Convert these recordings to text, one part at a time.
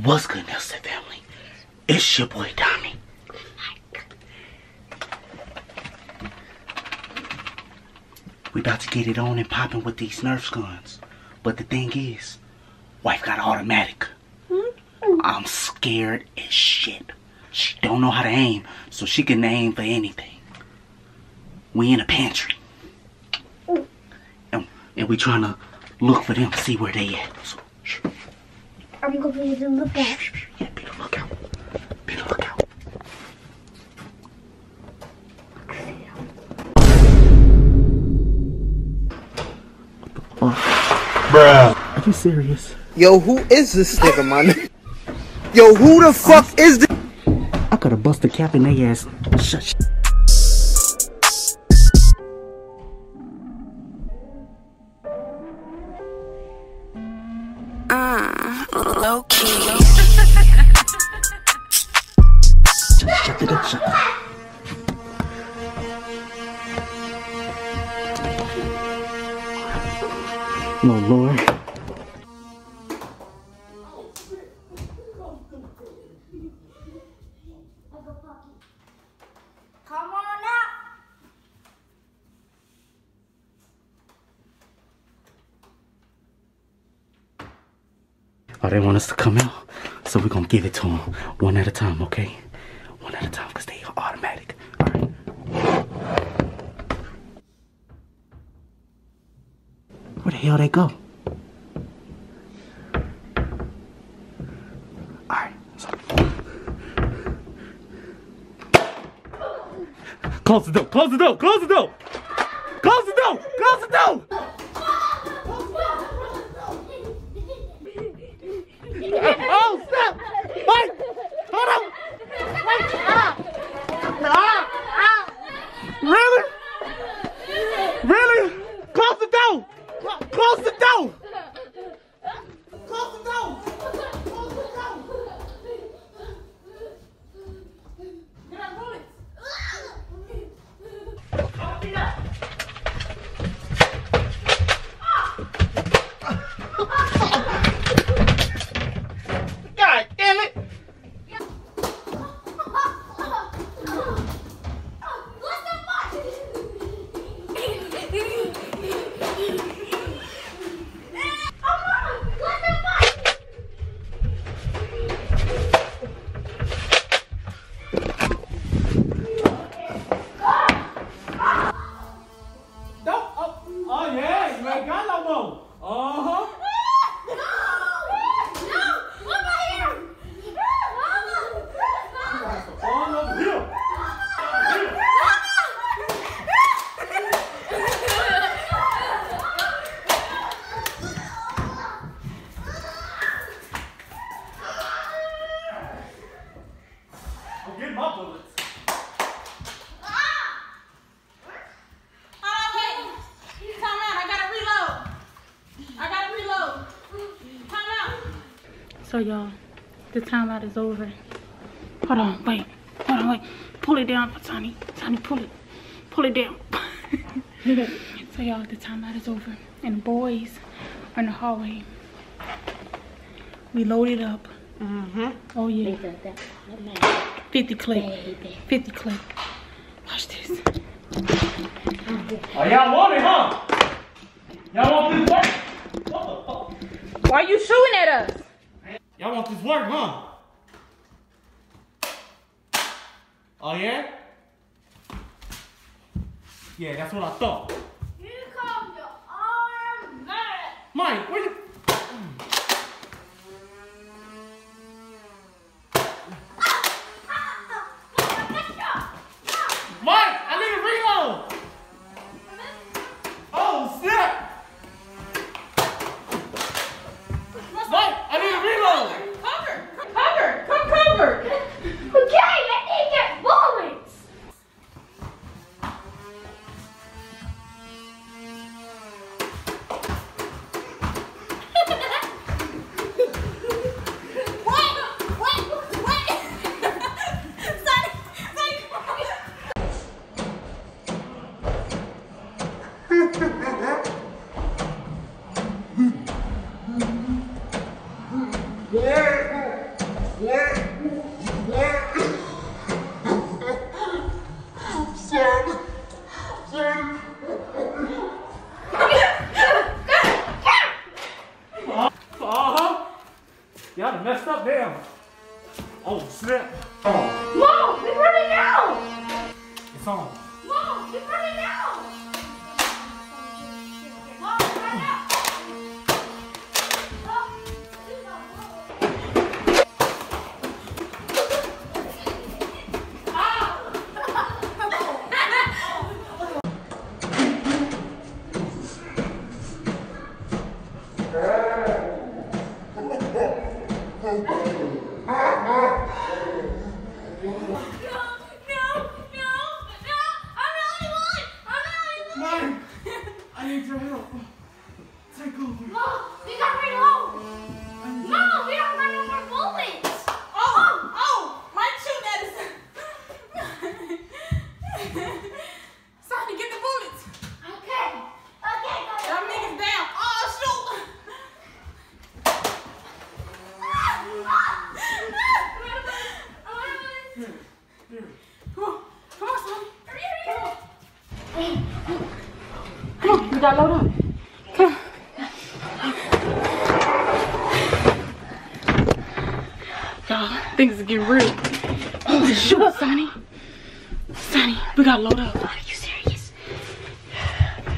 What's good, Nelson family? It's your boy Tommy. We about to get it on and popping with these Nerf guns. But the thing is, wife got automatic. I'm scared as shit. She don't know how to aim, so she can aim for anything. We in a pantry. And we trying to look for them, see where they at. So, I'm going to be the lookout. Yeah, be the lookout. Be the lookout. What the fuck? Bruh. Are you serious? Yo, who is this nigga, man? Yo, who the fuck is this? I could have busted cap in their ass. Shut. Low key. Shut it up, shut it up. Oh, Lord. Come on out. Oh, they want us to come out, so we're gonna give it to them one at a time, okay? One at a time, because they are automatic. All right. Where the hell they go? All right. So. Close the door, close the door, close the door! Close the door, close the door! Oh, stop! Wait! Hold on! Wait! Really? Really? Close the door! Close the door! Close the door! Close the door! Get our bullets! Open up! God damn it! Oh yeah, you ain't got no more. Uh-huh. All over here. I'm getting my bullets. So y'all, the timeout is over. Hold on, wait. Hold on, wait. Pull it down for Tiny. Tiny, pull it. Pull it down. So y'all, the timeout is over. And the boys are in the hallway. We loaded up. Oh yeah. 50 clip. 50 clip. Watch this. Oh, y'all want it, huh? Y'all want this work? What the fuck? Why are you shooting at us? Y'all want this work, huh? Oh, yeah? Yeah, that's what I thought. You come your arm back. Mike, where you... Mike, I need a reload! Oh, snap! Mike, I need a reload! Cover! Come cover! Okay, I need your bullets. Yeah. Y'all done messed up there. Oh, snap. Mom, we're running out. It's on. Mom, we're running out. Mom, we're running out. I need your help. Take over. Mom, we got reload. Mom, we don't got no more bullets. Oh, my shoe that is. Sonny, get the bullets. Okay, Them niggas down. Oh, shoot. Come on, Sonny. Come on, we gotta load up. Come on. Y'all, things are getting real. Oh, shoot, Sonny. Sonny, we gotta load up. Are you serious?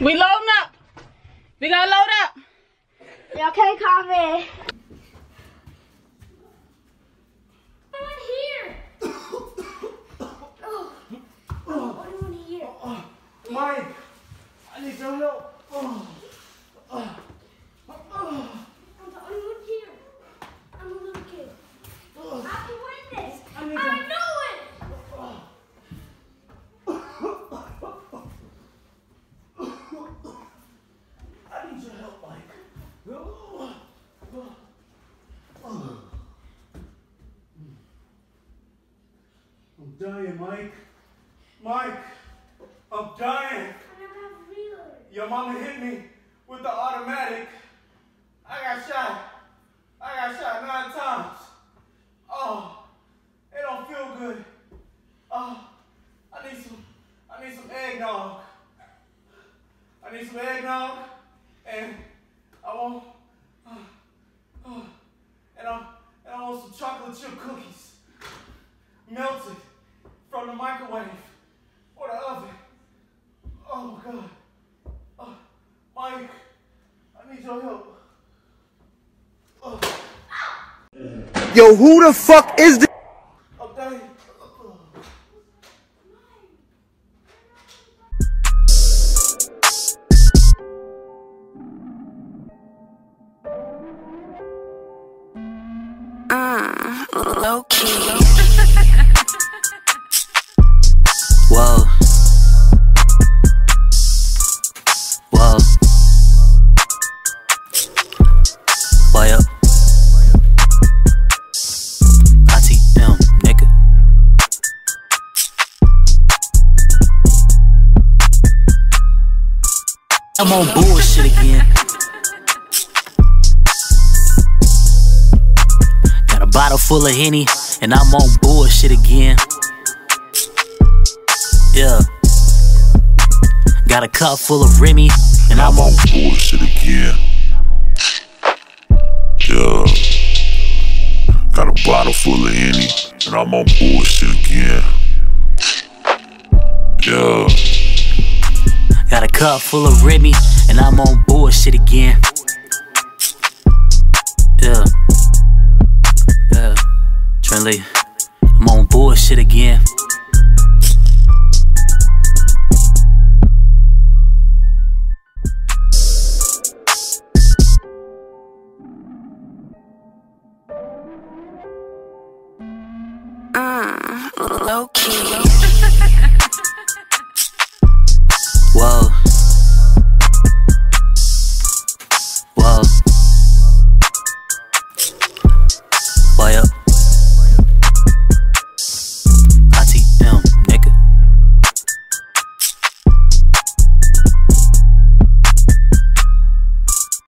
We loading up. We gotta load up. Y'all can't comment. Someone here. What do you want to hear? Mike, I need your help. I'm the only one here. I'm a little kid. I can win this. I know it. I need your help, Mike. I'm dying, Mike. Mike, I'm dying. I never have a reload. Your mama hit me with the automatic. I got shot 9 times. Oh, it don't feel good. Oh, I need some eggnog. I need some eggnog, and I want, and I want some chocolate chip cookies, melted from the microwave or the oven. Oh my God. Mike, I need your help. Yo, who the fuck is this? I'm dying. Low key. Whoa. Whoa. Boy up. ITM, nigga. I'm on bullshit again. Got a bottle full of Henny, and I'm on bullshit again. Yeah. Got a cup full of Remy, and I'm on bullshit again. Yeah. Got a bottle full of Henny, and I'm on bullshit again. Yeah. Got a cup full of Remy, and I'm on bullshit again. Yeah. Yeah. Trenley, I'm on bullshit again.